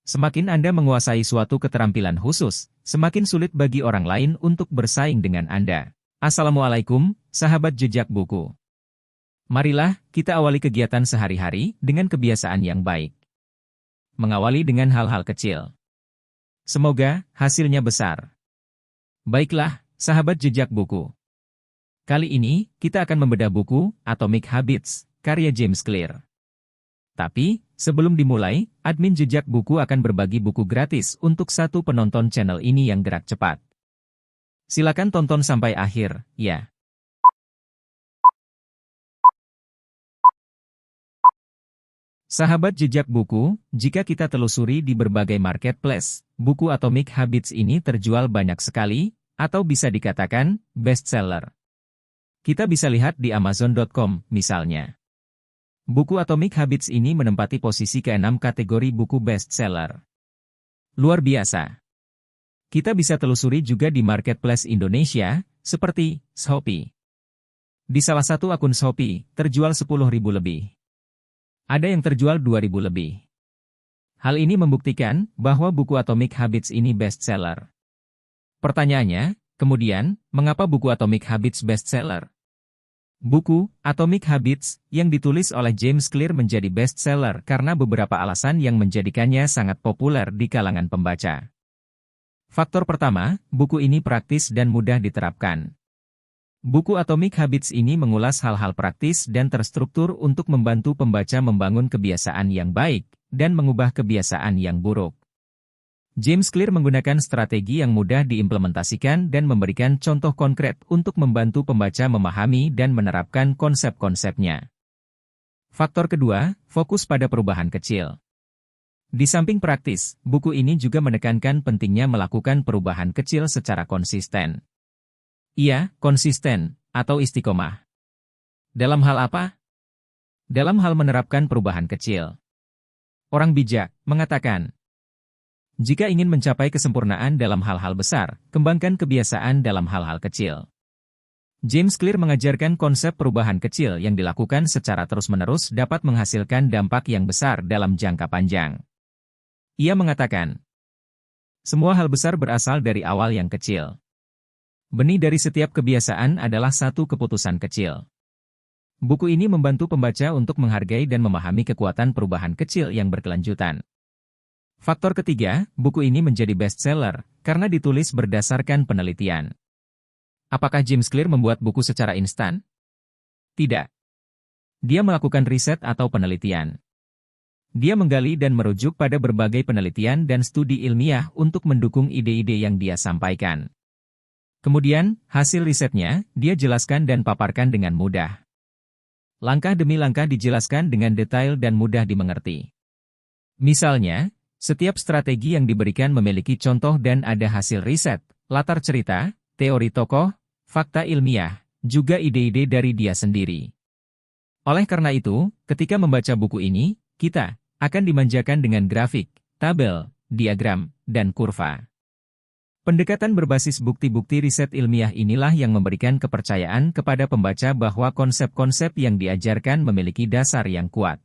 Semakin Anda menguasai suatu keterampilan khusus, semakin sulit bagi orang lain untuk bersaing dengan Anda. Assalamualaikum, sahabat jejak buku. Marilah kita awali kegiatan sehari-hari dengan kebiasaan yang baik. Mengawali dengan hal-hal kecil. Semoga hasilnya besar. Baiklah, sahabat jejak buku. Kali ini, kita akan membedah buku Atomic Habits, karya James Clear. Tapi, sebelum dimulai, admin jejak buku akan berbagi buku gratis untuk satu penonton channel ini yang gerak cepat. Silakan tonton sampai akhir, ya. Sahabat jejak buku, jika kita telusuri di berbagai marketplace, buku Atomic Habits ini terjual banyak sekali, atau bisa dikatakan, bestseller. Kita bisa lihat di Amazon.com, misalnya. Buku Atomic Habits ini menempati posisi ke-6 kategori buku bestseller. Luar biasa. Kita bisa telusuri juga di marketplace Indonesia, seperti Shopee. Di salah satu akun Shopee, terjual 10.000 lebih. Ada yang terjual 2.000 lebih. Hal ini membuktikan bahwa buku Atomic Habits ini bestseller. Pertanyaannya, kemudian, mengapa buku Atomic Habits bestseller? Buku Atomic Habits yang ditulis oleh James Clear menjadi bestseller karena beberapa alasan yang menjadikannya sangat populer di kalangan pembaca. Faktor pertama, buku ini praktis dan mudah diterapkan. Buku Atomic Habits ini mengulas hal-hal praktis dan terstruktur untuk membantu pembaca membangun kebiasaan yang baik dan mengubah kebiasaan yang buruk. James Clear menggunakan strategi yang mudah diimplementasikan dan memberikan contoh konkret untuk membantu pembaca memahami dan menerapkan konsep-konsepnya. Faktor kedua, fokus pada perubahan kecil. Di samping praktis, buku ini juga menekankan pentingnya melakukan perubahan kecil secara konsisten. Iya, konsisten, atau istiqomah. Dalam hal apa? Dalam hal menerapkan perubahan kecil. Orang bijak mengatakan, jika ingin mencapai kesempurnaan dalam hal-hal besar, kembangkan kebiasaan dalam hal-hal kecil. James Clear mengajarkan konsep perubahan kecil yang dilakukan secara terus-menerus dapat menghasilkan dampak yang besar dalam jangka panjang. Ia mengatakan, semua hal besar berasal dari awal yang kecil. Benih dari setiap kebiasaan adalah satu keputusan kecil. Buku ini membantu pembaca untuk menghargai dan memahami kekuatan perubahan kecil yang berkelanjutan. Faktor ketiga, buku ini menjadi bestseller karena ditulis berdasarkan penelitian. Apakah James Clear membuat buku secara instan? Tidak. Dia melakukan riset atau penelitian. Dia menggali dan merujuk pada berbagai penelitian dan studi ilmiah untuk mendukung ide-ide yang dia sampaikan. Kemudian, hasil risetnya, dia jelaskan dan paparkan dengan mudah. Langkah demi langkah dijelaskan dengan detail dan mudah dimengerti. Misalnya, setiap strategi yang diberikan memiliki contoh dan ada hasil riset, latar cerita, teori tokoh, fakta ilmiah, juga ide-ide dari dia sendiri. Oleh karena itu, ketika membaca buku ini, kita akan dimanjakan dengan grafik, tabel, diagram, dan kurva. Pendekatan berbasis bukti-bukti riset ilmiah inilah yang memberikan kepercayaan kepada pembaca bahwa konsep-konsep yang diajarkan memiliki dasar yang kuat.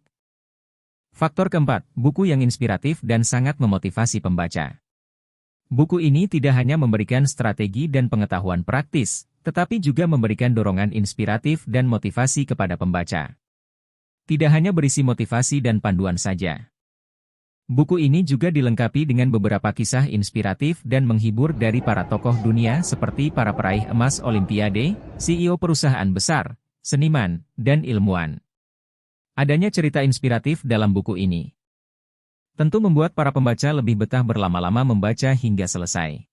Faktor keempat, buku yang inspiratif dan sangat memotivasi pembaca. Buku ini tidak hanya memberikan strategi dan pengetahuan praktis, tetapi juga memberikan dorongan inspiratif dan motivasi kepada pembaca. Tidak hanya berisi motivasi dan panduan saja. Buku ini juga dilengkapi dengan beberapa kisah inspiratif dan menghibur dari para tokoh dunia seperti para peraih emas Olimpiade, CEO perusahaan besar, seniman, dan ilmuwan. Adanya cerita inspiratif dalam buku ini tentu membuat para pembaca lebih betah berlama-lama membaca hingga selesai.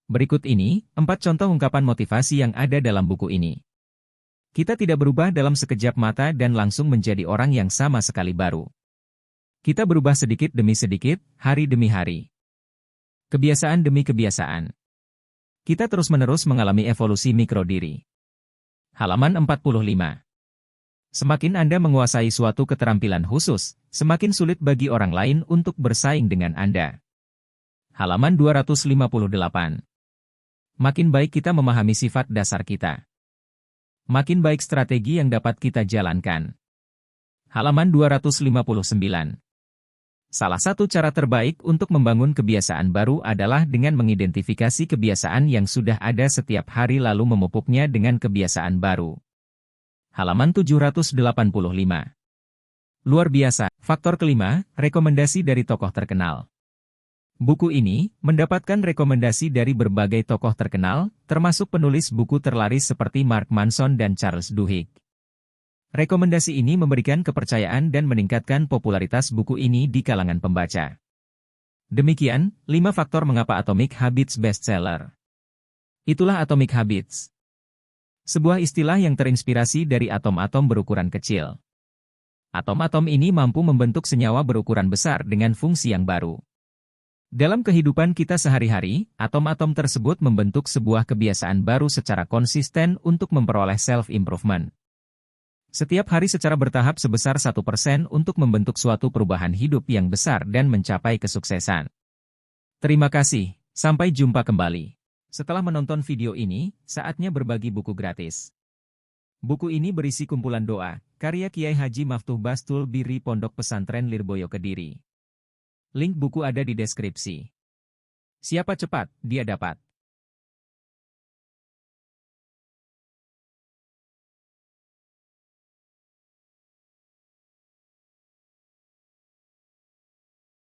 Berikut ini, 4 contoh ungkapan motivasi yang ada dalam buku ini. Kita tidak berubah dalam sekejap mata dan langsung menjadi orang yang sama sekali baru. Kita berubah sedikit demi sedikit, hari demi hari. Kebiasaan demi kebiasaan. Kita terus-menerus mengalami evolusi mikro diri. Halaman 45. Semakin Anda menguasai suatu keterampilan khusus, semakin sulit bagi orang lain untuk bersaing dengan Anda. Halaman 258. Makin baik kita memahami sifat dasar kita, makin baik strategi yang dapat kita jalankan. Halaman 259. Salah satu cara terbaik untuk membangun kebiasaan baru adalah dengan mengidentifikasi kebiasaan yang sudah ada setiap hari lalu memupuknya dengan kebiasaan baru. Halaman 785. Luar biasa. Faktor kelima, rekomendasi dari tokoh terkenal. Buku ini mendapatkan rekomendasi dari berbagai tokoh terkenal, termasuk penulis buku terlaris seperti Mark Manson dan Charles Duhigg. Rekomendasi ini memberikan kepercayaan dan meningkatkan popularitas buku ini di kalangan pembaca. Demikian, 5 faktor mengapa Atomic Habits bestseller. Itulah Atomic Habits. Sebuah istilah yang terinspirasi dari atom-atom berukuran kecil. Atom-atom ini mampu membentuk senyawa berukuran besar dengan fungsi yang baru. Dalam kehidupan kita sehari-hari, atom-atom tersebut membentuk sebuah kebiasaan baru secara konsisten untuk memperoleh self-improvement. Setiap hari secara bertahap sebesar 1% untuk membentuk suatu perubahan hidup yang besar dan mencapai kesuksesan. Terima kasih, sampai jumpa kembali. Setelah menonton video ini, saatnya berbagi buku gratis. Buku ini berisi kumpulan doa, karya Kiai Haji Maftuh Bastul Biri Pondok Pesantren Lirboyo Kediri. Link buku ada di deskripsi. Siapa cepat, dia dapat.